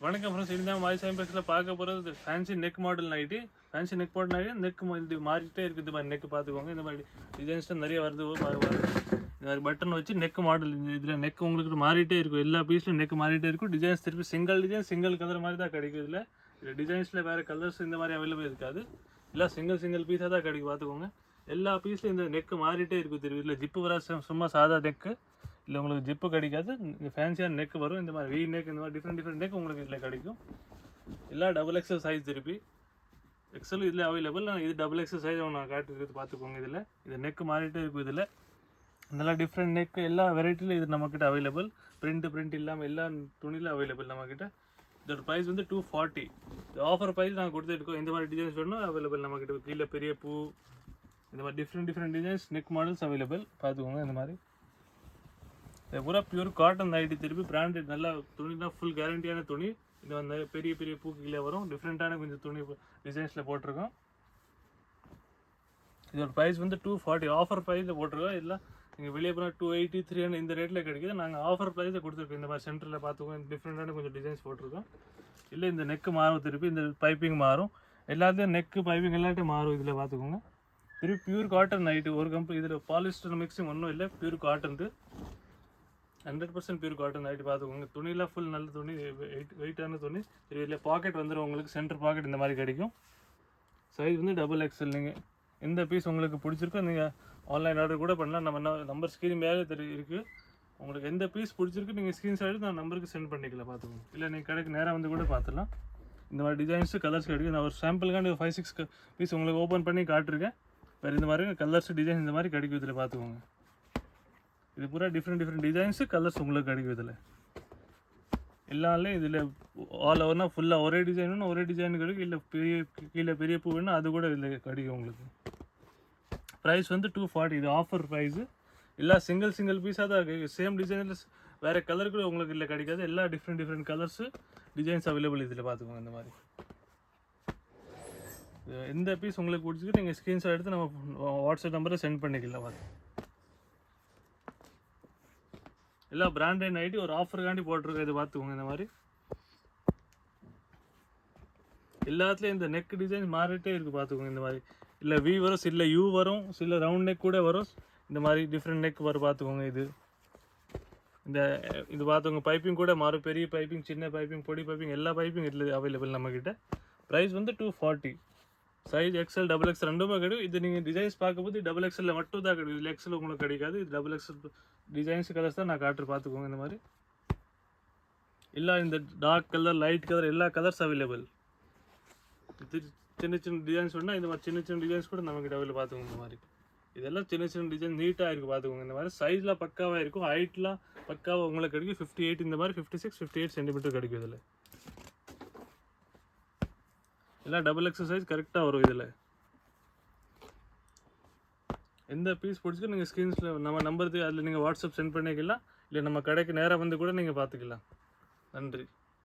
வணக்கம் ஃப்ரெண்ட்ஸ். இதுதான் வாய்ஸ் ஐம்பெக்ஸில் பார்க்க போகிறது fancy neck model nightie. Fancy neck model nightie neck இது மாறிக்கிட்டே இருக்குது. மாதிரி நெக் பார்த்துக்கோங்க. இந்த மாதிரி டிசைன்ஸ்லாம் நிறைய வருது. இந்த மாதிரி பட்டன் வச்சு நெக் மாடல் இதில் நெக் உங்களுக்கு மாறிட்டே இருக்கும். எல்லா பீஸ்லையும் நெக் மாறிட்டே இருக்கும். டிசைன்ஸ் திருப்பி சிங்கிள் கலர் மாதிரி தான் கிடைக்கும். இதில் டிசைன்ஸில் வேறு கலர்ஸ் இந்த மாதிரி அவைலபிள் இருக்காது. எல்லாம் சிங்கிள் பீஸாக தான் கிடைக்கும். பார்த்துக்கோங்க. எல்லா பீஸ்லையும் இந்த நெக் மாறிட்டே இருக்கும். தெரியும் இதில் ஜிப்பு வர சும்மா சாதா நெக்கு இல்லை, உங்களுக்கு ஜிப்பு கிடைக்காது. இந்த ஃபேன்சியான நெக் வரும். இந்த மாதிரி நெக், இந்த மாதிரி டிஃப்ரெண்ட் நெக் உங்களுக்கு இதில் கிடைக்கும். எல்லாம் XXL சைஸ் திருப்பி எக்ஸல் இதில் அவைலபிள். நான் இது XXL சைஸ் நான் காட்டிருக்கிறது பார்த்துக்கோங்க. இது நெக் மாறிட்டே இருக்கும். இதில் நல்லா டிஃப்ரெண்ட் நெக் எல்லா வெரைட்டியில் இது நம்மக்கிட்ட அவைலபிள். பிரிண்ட் இல்லாமல் எல்லா துணியில் அவைலபிள் நம்மக்கிட்ட. இதோட ப்ரைஸ் வந்து 240. இந்த ஆஃபர் ப்ரைஸ் நாங்கள் கொடுத்துருக்கோம். இந்த மாதிரி டிசைன்ஸ் வேணும் அவைலபிள் நம்மக்கிட்ட. கீழே பெரிய பூ, இந்த மாதிரி different designs neck models available. பார்த்துக்கோங்க. இந்த மாதிரி இது பூரா பியூர் காட்டன் நைட்டி. திருப்பி பிராண்டட் நல்லா துணி தான், ஃபுல் கேரண்டியான துணி. இது வந்து பெரிய பூக்கு கீழே வரும். டிஃப்ரெண்ட்டான கொஞ்சம் துணி டிசைன்ஸில் போட்டிருக்கோம். இதோட ப்ரைஸ் வந்து 240 ஆஃபர் ப்ரைஸில் போட்டிருக்கோம். இல்லை நீங்கள் வெளியே போனால் 280, 300 இந்த ரேட்டில் கிடைக்குது. நாங்கள் ஆஃபர் ப்ரைஸில் கொடுத்துருக்கோம். இந்த மாதிரி சென்டரில் பார்த்துக்கோங்க. டிஃப்ரெண்ட்டான கொஞ்சம் டிசைன்ஸ் போட்டிருக்கோம். இல்லை இந்த நெக்கு மாறும், திருப்பி இந்த பைப்பிங் மாறும். எல்லாத்தையும் நெக்கு பைப்பிங் எல்லாத்தையும் மாறும். இதில் பார்த்துக்கோங்க. திருப்பி பியூர் காட்டன் நைட்டு. ஒரு கம்பெனி இதில் பாலிஸ்டர் மிக்சிங் ஒன்றும் இல்லை. Pure cotton, 100% pure cotton night. பார்த்துக்கோங்க. துணியெலாம் ஃபுல் நல்ல துணி, வெயிட்டான துணி. இதில் பாக்கெட் வந்துடும் உங்களுக்கு. சென்டர் பாக்கெட் இந்த மாதிரி கிடைக்கும். சைஸ் வந்து XXL. நீங்கள் எந்த பீஸ் உங்களுக்கு பிடிச்சிருக்கோ நீங்கள் ஆன்லைன் ஆர்டர் கூட பண்ணலாம். நம்ம நம்பர் ஸ்க்ரீன் மேலே இருக்குது. உங்களுக்கு எந்த பீஸ் பிடிச்சிருக்கு நீங்கள் ஸ்க்ரீன்ஷாட் எடுத்து நான் நம்பருக்கு சென்ட் பண்ணிக்கலாம். பார்த்துக்கோங்க. இல்லை நீங்கள் கடைக்கு நேராக வந்து கூட பார்த்துலாம். இந்த மாதிரி டிசைன்ஸு கலர்ஸ் கிடைக்கும். நான் ஒரு சாம்பிளுக்காண்டி 5-6 பீஸ் உங்களுக்கு ஓப்பன் பண்ணி காட்டிருக்கேன். வேறு இந்த மாதிரி கலர்ஸ் டிசைன் இந்த மாதிரி கிடைக்கும். இதில் பார்த்துக்கோங்க. இது பூரா டிஃப்ரெண்ட் டிசைன்ஸு கலர்ஸ் உங்களுக்கு கிடைக்கும். இதில் எல்லாமே இதில் ஆல் ஓவர்னால் ஃபுல்லாக ஒரே டிசைன் வேணும், ஒரே டிசைன் கிடைக்கும். இல்லை கீழே பெரிய பூ வேணும், அது கூட இதில் கிடைக்கும் உங்களுக்கு. ப்ரைஸ் வந்து 240. இது ஆஃபர் ப்ரைஸு. எல்லாம் சிங்கிள் பீஸாக தான் இருக்குது. சேம் டிசைனில் வேறு கலர் கூட உங்களுக்கு இல்லை கிடைக்காது. எல்லா டிஃப்ரெண்ட் கலர்ஸு டிசைன்ஸ் அவைலபிள் இதில். பார்த்துக்கோங்க. இந்த மாதிரி எந்த பீஸ் உங்களுக்கு பிடிச்சிருக்கு நீங்கள் ஸ்க்ரீன்ஷாட் எடுத்து நம்ம வாட்ஸ்அப் நம்பரை சென்ட் பண்ணிக்கலாம். பார்த்து எல்லாம் பிராண்டட் நைட்டி ஒரு ஆஃபருக்காண்டி போட்டிருக்கோம். இது பார்த்துக்கோங்க. இந்த மாதிரி எல்லாத்துலேயும் இந்த நெக் டிசைன் மாறிட்டே இருக்குது. பார்த்துக்கோங்க. இந்த மாதிரி இல்லை வி வரும், சில யூ வரும், சில ரவுண்ட் நெக் கூட வரும். இந்த மாதிரி டிஃப்ரெண்ட் நெக் வரும். பார்த்துக்கோங்க. இது பார்த்துக்கோங்க. பைப்பிங் கூட மாறும். பெரிய பைப்பிங், சின்ன பைப்பிங், பொடி பைப்பிங், எல்லா பைப்பிங் இதில் அவைலபிள் நம்மக்கிட்ட. ப்ரைஸ் வந்து 240. சைஸ் XL, XXL ரெண்டுமே கிடைக்கும். இது நீங்கள் டிசைன்ஸ் பார்க்கும்போது XXL மட்டும் தான் கிடைக்கும். இதில் XL உங்களுக்கு கிடைக்காது. இது XXL டிசைன்ஸ் கலர்ஸ் தான் நான் காட்டுற. பார்த்துக்கோங்க. இந்த மாதிரி எல்லாம் இந்த டார்க் கலர், லைட் கலர், எல்லா கலர்ஸ் அவைலபிள். இது சின்ன டிசைன்ஸ் வேணுன்னா இந்த மாதிரி சின்ன டிசைன்ஸ் கூட நம்மக்கிட்ட அவைலபிள். பார்த்துக்கோங்க. இந்த மாதிரி இதெல்லாம் சின்ன டிசைன் நீட்டாக இருக்குது. பார்த்துக்கோங்க. இந்த மாதிரி சைஸ்லாம் பக்காவாக இருக்கும். ஹைட்லாம் பக்காவாக உங்களுக்கு கிடைக்கும். 58 இந்த மாதிரி 56, 58 சென்டிமீட்டர் கிடைக்கும். இதில் எல்லாம் XXL சைஸ் கரெக்டாக வரும். இதில் எந்த பீஸ் பிடிச்சிக்கோ நீங்கள் ஸ்க்ரீன்ஸில் நம்ம நம்பருக்கு அதில் நீங்கள் வாட்ஸ்அப் சென்ட் பண்ணிக்கலாம். இல்லை நம்ம கடைக்கு நேராக வந்து கூட நீங்கள் பார்த்துக்கலாம். நன்றி.